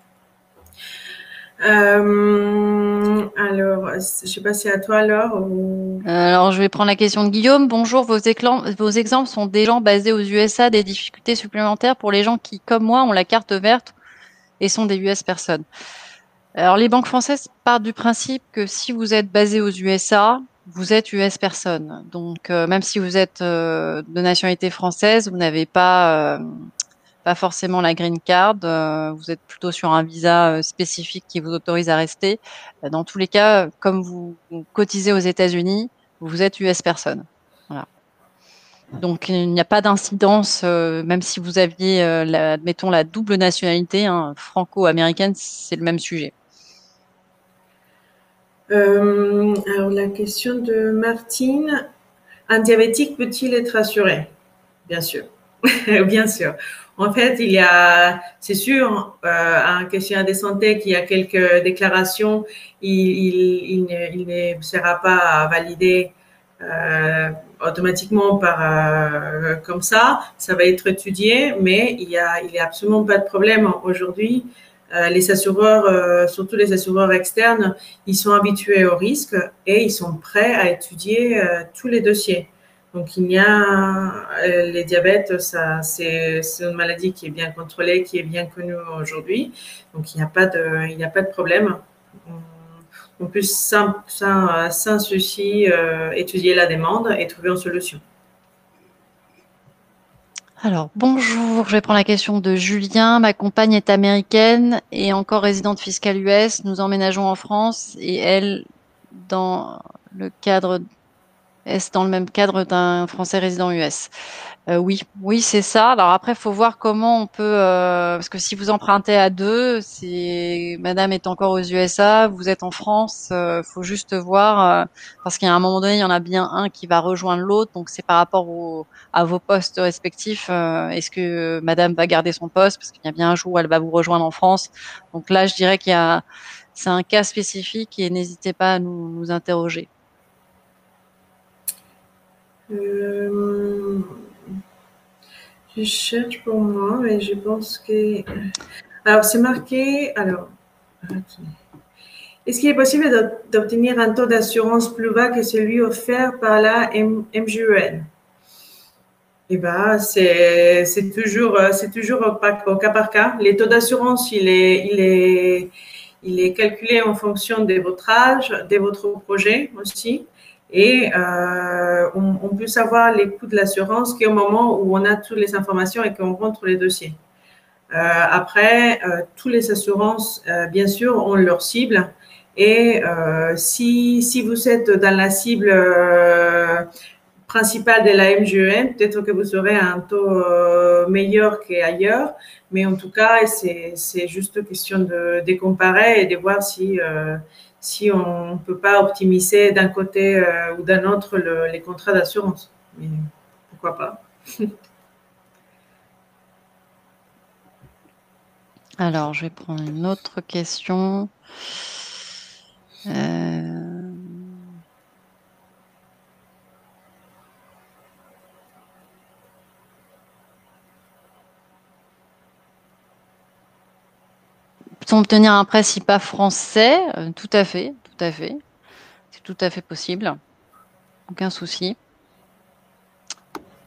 Alors, je ne sais pas si c'est à toi, Laure. Alors, je vais prendre la question de Guillaume. Bonjour, vos exemples sont des gens basés aux USA, des difficultés supplémentaires pour les gens qui, comme moi, ont la carte verte et sont des US personnes. Alors, les banques françaises partent du principe que si vous êtes basé aux USA, vous êtes US personne. Donc, même si vous êtes de nationalité française, vous n'avez pas forcément la green card. Vous êtes plutôt sur un visa spécifique qui vous autorise à rester. Dans tous les cas, comme vous cotisez aux États-Unis, vous êtes US personne. Voilà. Donc, il n'y a pas d'incidence, même si vous aviez, admettons, la double nationalité, franco-américaine, c'est le même sujet. Alors, la question de Martine, un diabétique peut-il être assuré? Bien sûr, bien sûr. En fait, c'est sûr, un questionnaire de santé qui a quelques déclarations, il ne sera pas validé automatiquement comme ça. Ça va être étudié, mais il y a absolument pas de problème aujourd'hui. Les assureurs, surtout les assureurs externes, ils sont habitués au risque et ils sont prêts à étudier tous les dossiers. Donc, les diabètes, c'est une maladie qui est bien contrôlée, qui est bien connue aujourd'hui. Donc, il n'y a pas de problème. On peut sans souci étudier la demande et trouver une solution. Alors, bonjour, je vais prendre la question de Julien. Ma compagne est américaine et encore résidente fiscale US. Nous emménageons en France et elle, est dans le même cadre d'un Français résident US. Oui, c'est ça. Alors après, il faut voir comment on peut, parce que si vous empruntez à deux, Madame est encore aux USA, vous êtes en France, faut juste voir, parce qu'à un moment donné, il y en a bien un qui va rejoindre l'autre, donc c'est par rapport à vos postes respectifs. Est-ce que Madame va garder son poste, parce qu'il y a bien un jour où elle va vous rejoindre en France. Donc là, je dirais c'est un cas spécifique et n'hésitez pas à nous interroger. Je cherche pour moi, mais je pense que... Alors, c'est marqué... Alors, est-ce qu'il est possible d'obtenir un taux d'assurance plus bas que celui offert par la MGUN? Eh ben, c'est toujours au cas par cas. Les taux d'assurance, il est calculé en fonction de votre âge, de votre projet aussi. Et on peut savoir les coûts de l'assurance qu'au moment où on a toutes les informations et qu'on rentre les dossiers. Après, toutes les assurances, bien sûr, ont leur cible. Et si vous êtes dans la cible principale de la MGEN, peut-être que vous aurez un taux meilleur qu'ailleurs. Mais en tout cas, c'est juste question de comparer et de voir si on ne peut pas optimiser d'un côté ou d'un autre les contrats d'assurance. Mais pourquoi pas? Alors, je vais prendre une autre question. Peut-on obtenir un prêt SIPA français? Tout à fait, tout à fait. C'est tout à fait possible. Aucun souci.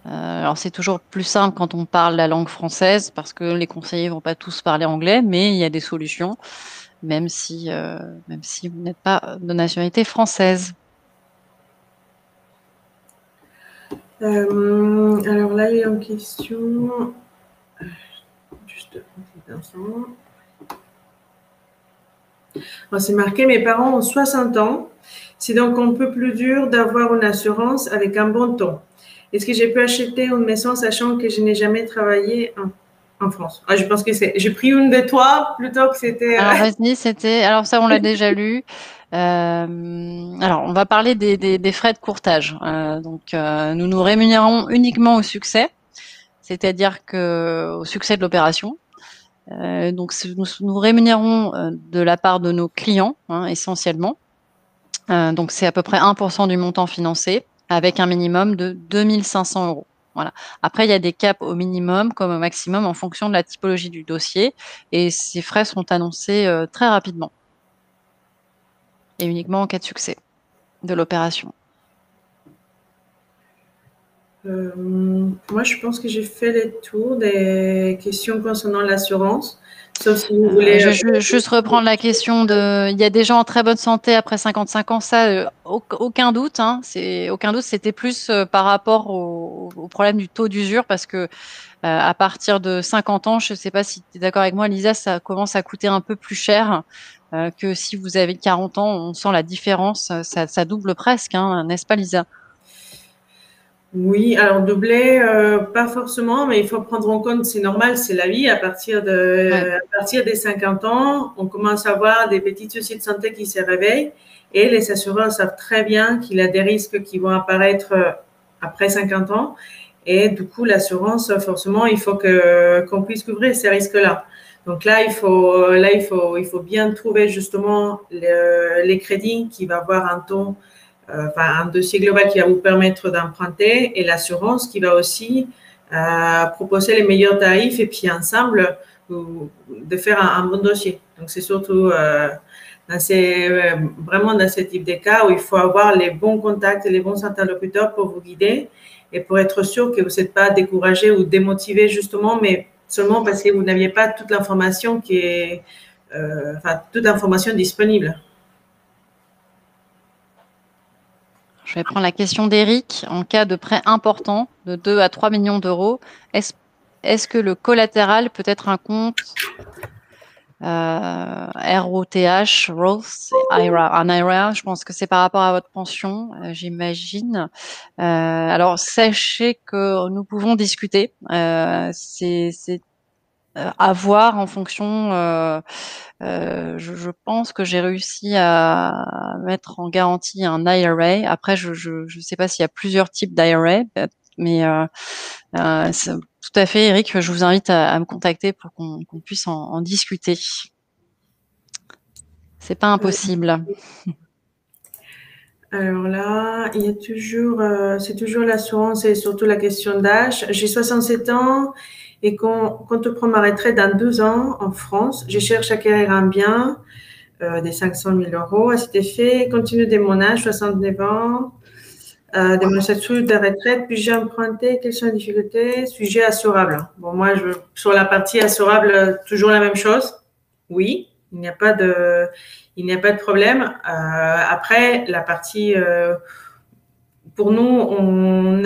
Alors, c'est toujours plus simple quand on parle la langue française parce que les conseillers vont pas tous parler anglais, mais il y a des solutions, même si vous n'êtes pas de nationalité française. Alors là, il y a une question. Juste un petit instant. C'est marqué, mes parents ont 60 ans. C'est donc un peu plus dur d'avoir une assurance avec un bon taux. Est-ce que j'ai pu acheter une maison sachant que je n'ai jamais travaillé en France? Je pense que j'ai pris une de toi plutôt que c'était. Alors, vas-y, c'était. Alors, ça, on l'a déjà lu. Alors, on va parler des frais de courtage. Nous nous rémunérons uniquement au succès, c'est-à-dire au succès de l'opération. Nous rémunérons de la part de nos clients, essentiellement. Donc, c'est à peu près 1% du montant financé, avec un minimum de 2 500 euros. Voilà. Après, il y a des caps au minimum comme au maximum en fonction de la typologie du dossier, et ces frais sont annoncés très rapidement, et uniquement en cas de succès de l'opération. Moi, je pense que j'ai fait le tour des questions concernant l'assurance. Sauf si vous voulez. Je vais juste reprendre la question il y a des gens en très bonne santé après 55 ans, ça, aucun doute, hein, aucun doute, c'était plus par rapport au problème du taux d'usure parce que à partir de 50 ans, je ne sais pas si tu es d'accord avec moi, Lisa, ça commence à coûter un peu plus cher que si vous avez 40 ans, on sent la différence, ça double presque, hein, n'est-ce pas, Lisa? Oui, alors doubler, pas forcément, mais il faut prendre en compte, c'est normal, c'est la vie. Ouais. À partir des 50 ans, on commence à avoir des petits soucis de santé qui se réveillent et les assureurs savent très bien qu'il y a des risques qui vont apparaître après 50 ans. Et du coup, l'assurance, forcément, il faut qu'on puisse couvrir ces risques-là. Donc là, il faut bien trouver justement les crédits qui va avoir un taux un dossier global qui va vous permettre d'emprunter et l'assurance qui va aussi proposer les meilleurs tarifs et puis ensemble de faire un bon dossier. Donc c'est surtout vraiment dans ce type de cas où il faut avoir les bons contacts et les bons interlocuteurs pour vous guider et pour être sûr que vous n'êtes pas découragé ou démotivé justement, mais seulement parce que vous n'aviez pas toute l'information toute l'information disponible. Je vais prendre la question d'Éric. En cas de prêt important de 2 à 3 millions d'euros, est-ce que le collatéral peut être un compte ROTH, Roth, IRA, un IRA? Je pense que c'est par rapport à votre pension, j'imagine. Alors, sachez que nous pouvons discuter. C'est à voir en fonction. Je pense que j'ai réussi à mettre en garantie un IRA. Après, je sais pas s'il y a plusieurs types d'IRA, mais tout à fait, Eric, je vous invite à me contacter pour qu'on puisse en discuter. C'est pas impossible. Alors là, il y a toujours, c'est toujours l'assurance et surtout la question d'âge. J'ai 67 ans et quand je prends ma retraite dans 2 ans en France, je cherche à acquérir un bien des 500 000 euros à cet effet. Compte tenu de mon âge, 69 ans, de mon statut de retraite, puis j'ai emprunté, quelles sont les difficultés? Sujet assurable. Bon, moi, sur la partie assurable, toujours la même chose. Oui, il n'y a pas de problème. Après, la partie pour nous,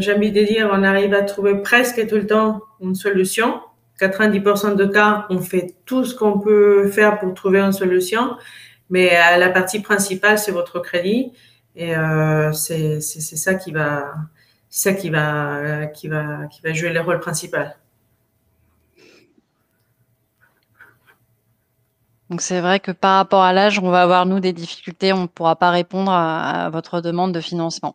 j'ai envie de dire, on arrive à trouver presque tout le temps une solution. 90% de cas, on fait tout ce qu'on peut faire pour trouver une solution. Mais la partie principale, c'est votre crédit. Et c'est ça qui va, qui va jouer le rôle principal. Donc c'est vrai que par rapport à l'âge, on va avoir nous des difficultés, on ne pourra pas répondre à votre demande de financement.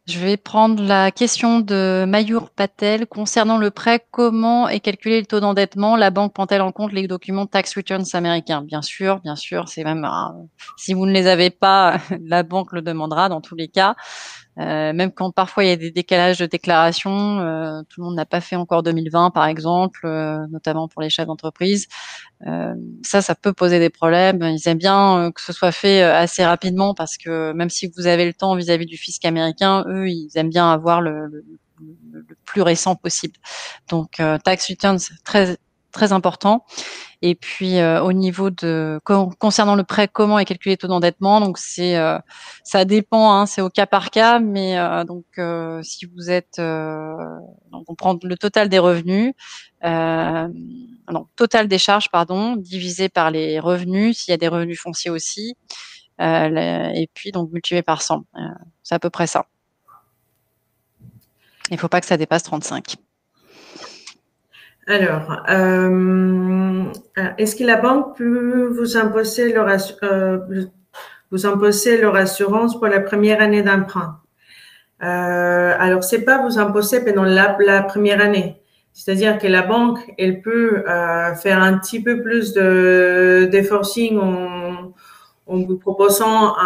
Je vais prendre la question de Mayur Patel. Concernant le prêt, comment est calculé le taux d'endettement? La banque prend-elle en compte les documents tax returns américains? Bien sûr, c'est même si vous ne les avez pas, la banque le demandera dans tous les cas. Même quand parfois il y a des décalages de déclaration, tout le monde n'a pas fait encore 2020 par exemple, notamment pour les chefs d'entreprise. Ça peut poser des problèmes. Ils aiment bien que ce soit fait assez rapidement parce que même si vous avez le temps vis-à-vis du fisc américain, eux, ils aiment bien avoir le plus récent possible. Donc, tax return, c'est très, très important. Et puis, au niveau de concernant le prêt, comment est calculé le taux d'endettement? Donc, ça dépend, hein, c'est au cas par cas, mais donc si vous êtes, donc on prend le total des revenus, non, total des charges, pardon, divisé par les revenus, s'il y a des revenus fonciers aussi, et puis donc multiplié par 100. C'est à peu près ça. Il ne faut pas que ça dépasse 35. Alors, est-ce que la banque peut vous imposer leur assurance pour la première année d'emprunt? Alors, c'est pas vous imposer pendant la première année. C'est-à-dire que la banque, elle peut faire un petit peu plus de forcing en vous proposant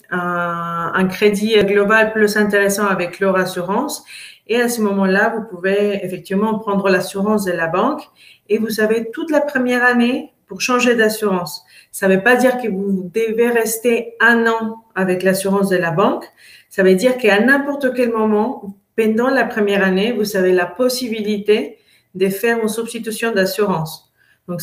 un crédit global plus intéressant avec leur assurance. Et à ce moment-là, vous pouvez effectivement prendre l'assurance de la banque et vous avez toute la première année pour changer d'assurance. Ça ne veut pas dire que vous devez rester 1 an avec l'assurance de la banque. Ça veut dire qu'à n'importe quel moment, pendant la première année, vous avez la possibilité de faire une substitution d'assurance. Donc,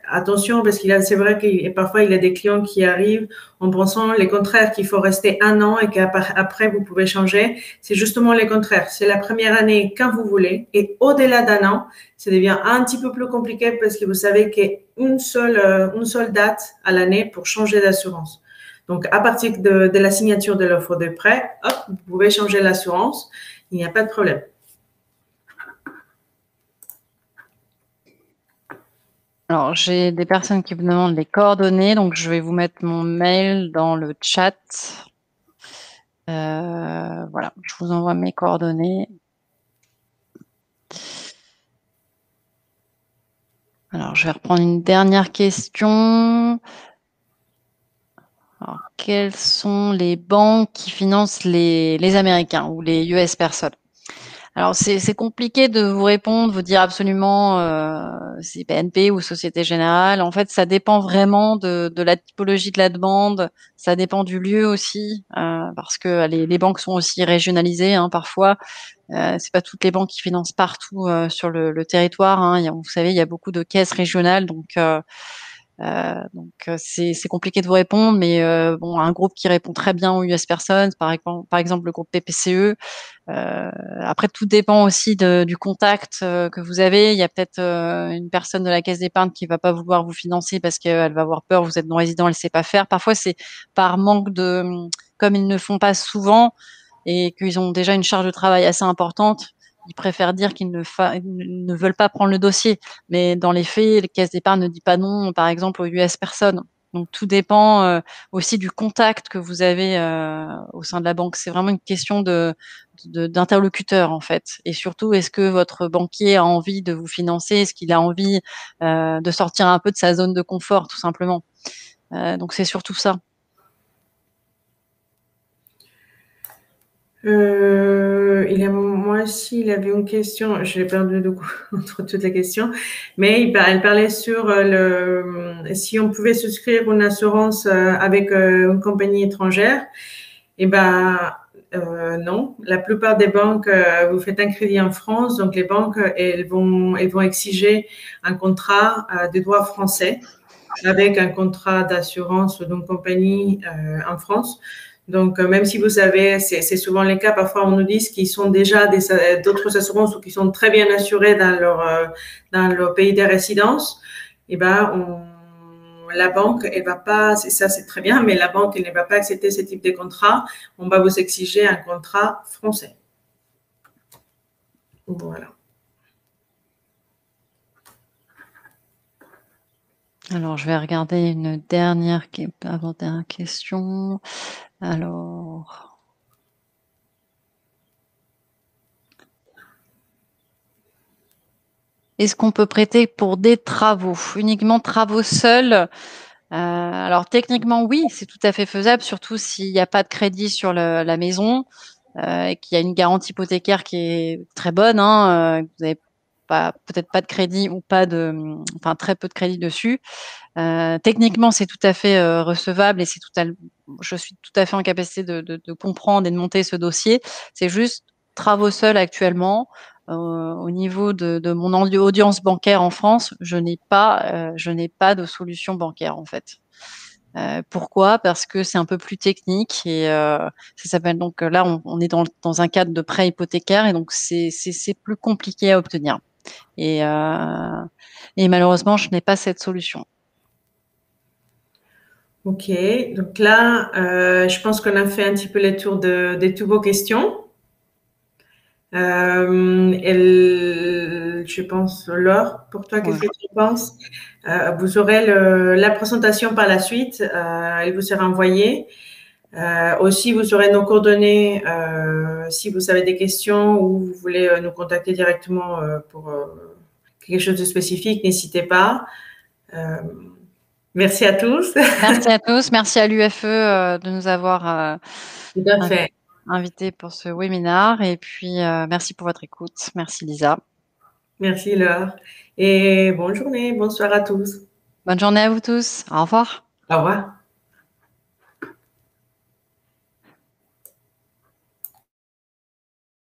attention parce c'est vrai que parfois il y a des clients qui arrivent en pensant le contraire, qu'il faut rester 1 an et qu'après vous pouvez changer. C'est justement le contraire. C'est la première année quand vous voulez et au-delà d'1 an, ça devient un petit peu plus compliqué parce que vous savez qu'une seule date à l'année pour changer d'assurance. Donc, à partir de la signature de l'offre de prêt, hop, vous pouvez changer l'assurance. Il n'y a pas de problème. Alors, j'ai des personnes qui me demandent les coordonnées, donc je vais vous mettre mon mail dans le chat. Voilà, je vous envoie mes coordonnées. Alors, je vais reprendre une dernière question. Alors, quelles sont les banques qui financent les Américains ou les US personnes? Alors, c'est compliqué de vous répondre, vous dire absolument c'est BNP ou Société Générale. En fait, ça dépend vraiment de la typologie de la demande. Ça dépend du lieu aussi, parce que les banques sont aussi régionalisées hein, parfois. C'est pas toutes les banques qui financent partout sur le territoire. Hein. Vous savez, il y a beaucoup de caisses régionales, donc c'est compliqué de vous répondre, mais bon, un groupe qui répond très bien aux US Persons, par exemple le groupe PPCE. Après, tout dépend aussi du contact que vous avez. Il y a peut-être une personne de la caisse d'épargne qui va pas vouloir vous financer parce qu'elle va avoir peur, vous êtes non-résident, elle sait pas faire. Parfois, c'est par manque comme ils ne font pas souvent et qu'ils ont déjà une charge de travail assez importante, ils préfèrent dire qu'ils ne veulent pas prendre le dossier. Mais dans les faits, les caisses d'épargne ne disent pas non, par exemple, aux US personnes. Donc, tout dépend aussi du contact que vous avez au sein de la banque. C'est vraiment une question d'interlocuteur, en fait. Et surtout, est-ce que votre banquier a envie de vous financer? Est-ce qu'il a envie de sortir un peu de sa zone de confort, tout simplement? Donc, c'est surtout ça. Moi aussi, il avait une question, je l'ai perdu du coup entre toutes les questions, mais elle parlait sur si on pouvait souscrire une assurance avec une compagnie étrangère. Eh ben non, la plupart des banques, vous faites un crédit en France, donc les banques elles vont exiger un contrat de droit français. avec un contrat d'assurance d'une compagnie en France. Donc, même si vous savez, c'est souvent le cas, parfois on nous dit qu'ils sont déjà d'autres assurances ou qui sont très bien assurés dans leur pays de résidence, et ben, la banque, elle va pas, ça c'est très bien, mais la banque, elle ne va pas accepter ce type de contrat. On va vous exiger un contrat français. Voilà. Alors, je vais regarder une dernière avant-dernière question. Alors, est-ce qu'on peut prêter pour des travaux, uniquement travaux seuls? Alors, techniquement, oui, c'est tout à fait faisable, surtout s'il n'y a pas de crédit sur la maison et qu'il y a une garantie hypothécaire qui est très bonne. Vous n'avez peut-être pas de crédit ou enfin très peu de crédit dessus. Techniquement, c'est tout à fait recevable et je suis tout à fait en capacité de comprendre et de monter ce dossier. C'est juste travaux seuls actuellement. Au niveau de mon audience bancaire en France, je n'ai pas de solution bancaire en fait. Pourquoi? Parce que c'est un peu plus technique et ça s'appelle donc là on est dans un cadre de prêt hypothécaire et donc c'est plus compliqué à obtenir. Et malheureusement, je n'ai pas cette solution. Ok, donc là, je pense qu'on a fait un petit peu le tour de toutes vos questions. Je pense, Laure, pour toi, qu'est-ce que tu penses? Vous aurez la présentation par la suite, elle vous sera envoyée. Aussi, vous aurez nos coordonnées si vous avez des questions ou vous voulez nous contacter directement pour quelque chose de spécifique, n'hésitez pas. Merci à tous. Merci à tous. Merci à l'UFE de nous avoir Tout à fait. invités pour ce webinaire. Et puis, merci pour votre écoute. Merci Lisa. Merci Laure. Et bonne journée, bonsoir à tous. Bonne journée à vous tous. Au revoir. Au revoir.